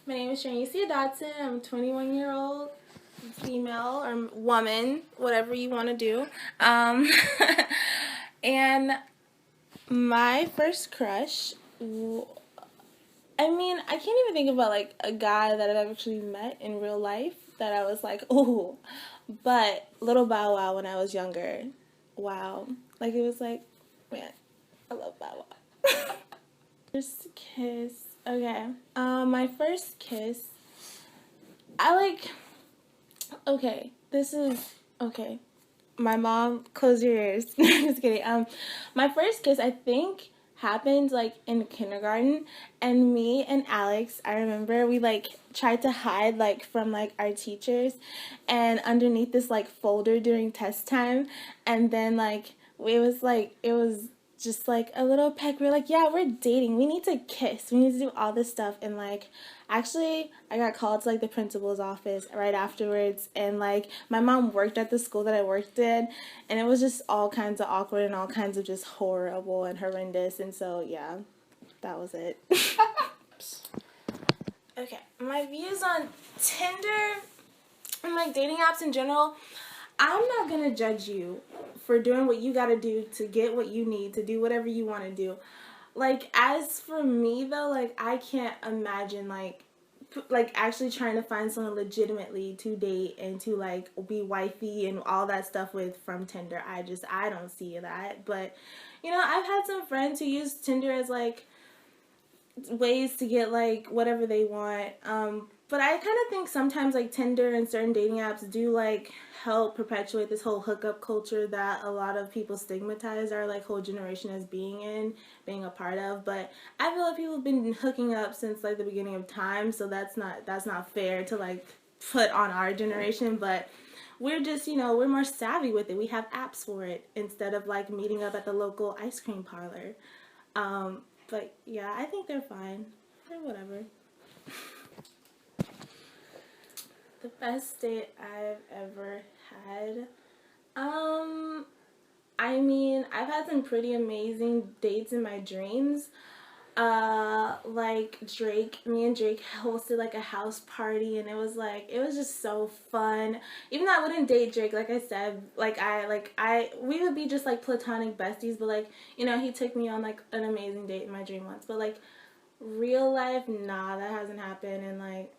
My name is Sharnicia Dotson. I'm a 21-year-old female or woman, whatever you want to do. And my first crush, I can't even think about like a guy that I've actually met in real life that I was like, ooh. But Little Bow Wow when I was younger, wow. Like it was like, man, I love Bow Wow. First kiss. Okay. My first kiss. Okay, this is okay. My mom, close your ears. Just kidding. My first kiss, I think, happened like in kindergarten, and me and Alex, I remember we like tried to hide like from like our teachers, and underneath this like folder during test time, and then like it was just like a little peck. We were like, yeah, we're dating. We need to kiss. We need to do all this stuff. And like, actually, I got called to like the principal's office right afterwards. And like, my mom worked at the school that I worked in. And it was just all kinds of awkward and all kinds of just horrible and horrendous. And so, yeah, that was it. Okay, my views on Tinder and like dating apps in general. I'm not gonna judge you for doing what you gotta do to get what you need to do whatever you want to do. Like as for me though, like I can't imagine like actually trying to find someone legitimately to date and to like be wifey and all that stuff with from Tinder. I don't see that. But I've had some friends who use Tinder as like ways to get like whatever they want. But I kind of think sometimes like Tinder and certain dating apps do like help perpetuate this whole hookup culture that a lot of people stigmatize our like whole generation as being a part of. But I feel like people have been hooking up since like the beginning of time, so that's not fair to like put on our generation. But we're just, we're more savvy with it. We have apps for it instead of like meeting up at the local ice cream parlor. But yeah, I think they're fine. They're whatever. The best date I've ever had. I've had some pretty amazing dates in my dreams. Like me and Drake hosted like a house party, and it was just so fun. Even though I wouldn't date Drake, like I said, we would be just like platonic besties, but like, he took me on like an amazing date in my dream once. But like real life, nah, that hasn't happened, and like,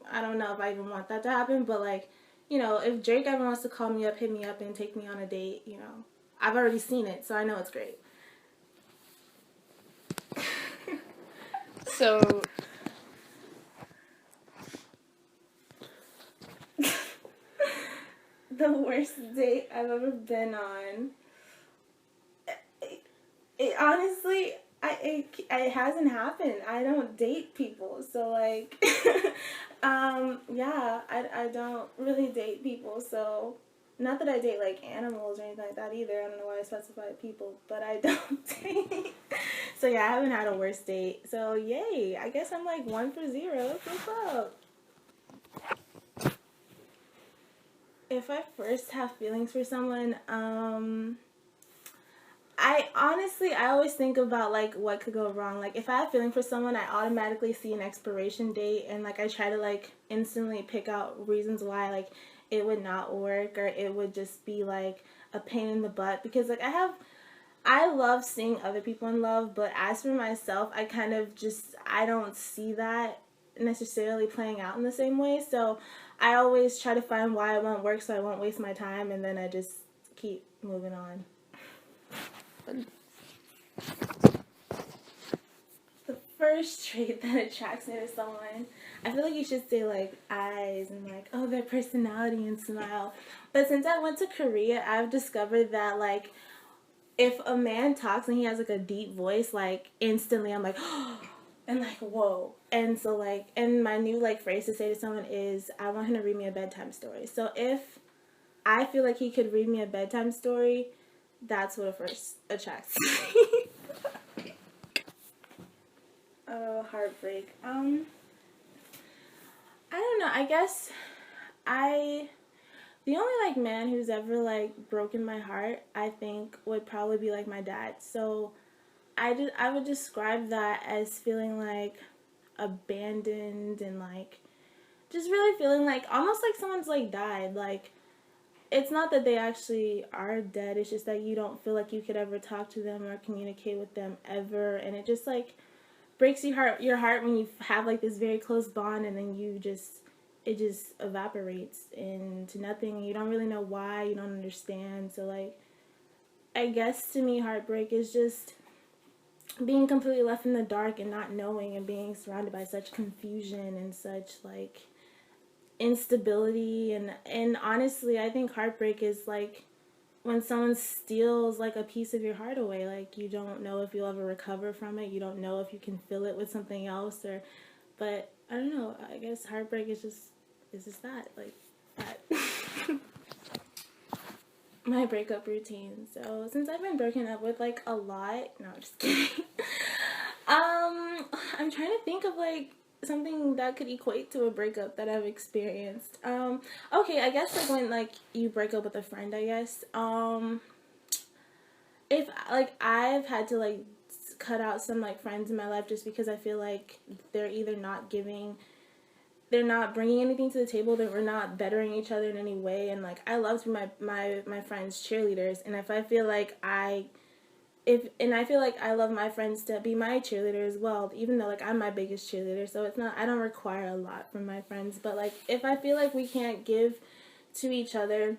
I don't know if I even want that to happen, but like, if Drake ever wants to call me up, hit me up and take me on a date, I've already seen it, so I know it's great. So, The worst date I've ever been on. It honestly, it hasn't happened. I don't date people, so like, yeah, I don't really date people. So, not that I date like animals or anything like that either. I don't know why I specified people, but I don't date. So yeah, I haven't had a worst date. So yay, I guess I'm like 1 for 0. What's up? If I first have feelings for someone, I always think about like what could go wrong. Like if I have feeling for someone, I automatically see an expiration date, and like I try to like instantly pick out reasons why like it would not work, or it would just be like a pain in the butt, because like I love seeing other people in love, but as for myself, I kind of just I don't see that necessarily playing out in the same way. So I always try to find why it won't work so I won't waste my time, and then I just keep moving on. The first trait that attracts me to someone, I feel like you should say like eyes and like, oh, their personality and smile. But since I went to Korea, I've discovered that like if a man talks and he has like a deep voice, like instantly I'm like, and like, whoa. And so like, and my new like phrase to say to someone is, I want him to read me a bedtime story. So if I feel like he could read me a bedtime story, that's what first attracts me. Oh, heartbreak. I don't know. I guess I the only like man who's ever like broken my heart, I think, would probably be like my dad. So I would describe that as feeling like abandoned and like just really feeling like almost like someone's like died. Like it's not that they actually are dead, it's just that you don't feel like you could ever talk to them or communicate with them ever, and it just like breaks your heart when you have like this very close bond, and then it just evaporates into nothing. You don't really know why, you don't understand. So like I guess to me heartbreak is just being completely left in the dark and not knowing and being surrounded by such confusion and such like instability. And honestly, I think heartbreak is like when someone steals like a piece of your heart away. Like you don't know if you'll ever recover from it, you don't know if you can fill it with something else, or but I don't know, I guess heartbreak is just that, like that. My breakup routine. So since I've been broken up with like a lot, no, I'm just kidding. I'm trying to think of like something that could equate to a breakup that I've experienced. Okay, I guess like when like you break up with a friend, I guess. If like I've had to like cut out some like friends in my life just because I feel like they're either not bringing anything to the table, that we're not bettering each other in any way. And like I love to be my friends' cheerleaders, and if I feel like I feel like I love my friends to be my cheerleader as well, even though like I'm my biggest cheerleader, so it's not, I don't require a lot from my friends. But like if I feel like we can't give to each other,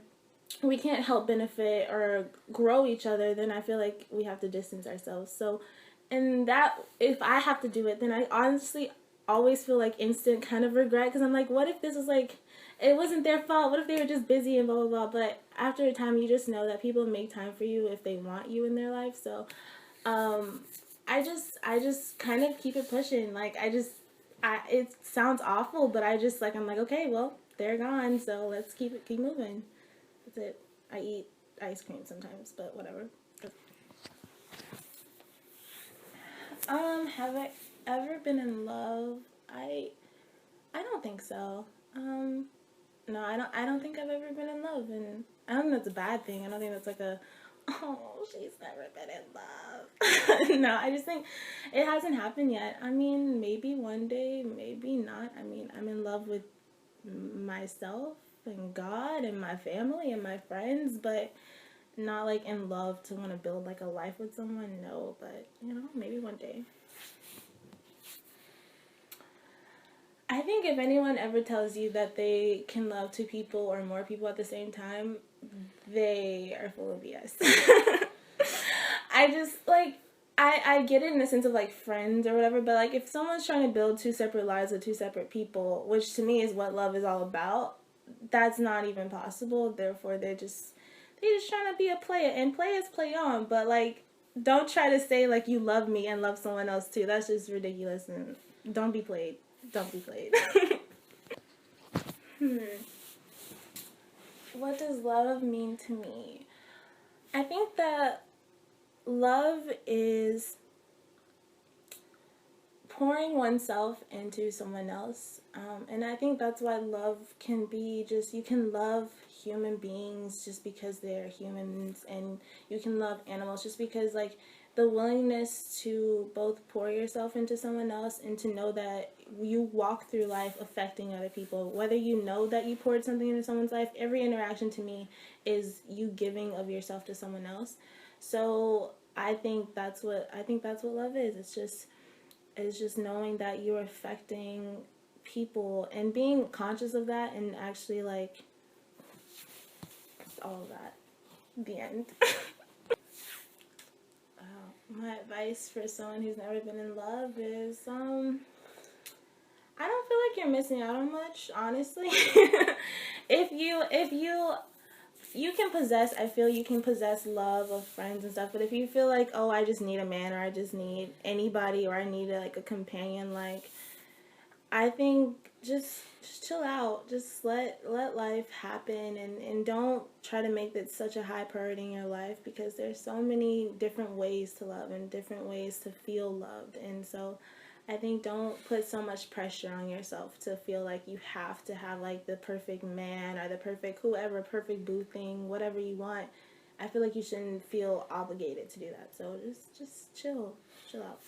we can't help benefit or grow each other, then I feel like we have to distance ourselves. So, and that, if I have to do it, then I honestly always feel like instant kind of regret, because I'm like, what if this was like, it wasn't their fault, what if they were just busy and blah blah blah. But after a time you just know that people make time for you if they want you in their life. So I just kind of keep it pushing. Like it sounds awful, but I'm like, okay, well, they're gone, so let's keep moving. That's it. I eat ice cream sometimes, but whatever. Have I ever been in love? I don't think so. No, I don't think I've ever been in love, and I don't think that's a bad thing. I don't think that's like oh, she's never been in love. No, I just think it hasn't happened yet. I mean, maybe one day, maybe not. I mean, I'm in love with myself and God and my family and my friends, but not like in love to want to build like a life with someone. No, but maybe one day. I think if anyone ever tells you that they can love two people or more people at the same time, they are full of BS. I just, like, I get it in the sense of, like, friends or whatever, but, like, if someone's trying to build two separate lives with two separate people, which to me is what love is all about, that's not even possible. Therefore, they're just trying to be a player, and play is play on, but, like, don't try to say, like, you love me and love someone else, too. That's just ridiculous, and don't be played. Don't be played. What does love mean to me? I think that love is pouring oneself into someone else. And I think that's why love can be just, you can love human beings just because they're humans, and you can love animals just because, like, the willingness to both pour yourself into someone else and to know that you walk through life affecting other people. Whether you know that you poured something into someone's life, every interaction to me is you giving of yourself to someone else. So I think that's what love is. It's just knowing that you're affecting people and being conscious of that, and actually, like, all of that. The end. My advice for someone who's never been in love is, I don't feel like you're missing out on much, honestly. if you can possess, I feel you can possess love of friends and stuff, but if you feel like, oh, I just need a man, or I just need anybody, or I need like a companion, like, I think just chill out. Just let life happen, and don't try to make that such a high priority in your life, because there's so many different ways to love and different ways to feel loved. And so I think don't put so much pressure on yourself to feel like you have to have like the perfect man or the perfect whoever, perfect boo thing, whatever you want. I feel like you shouldn't feel obligated to do that. So just chill out.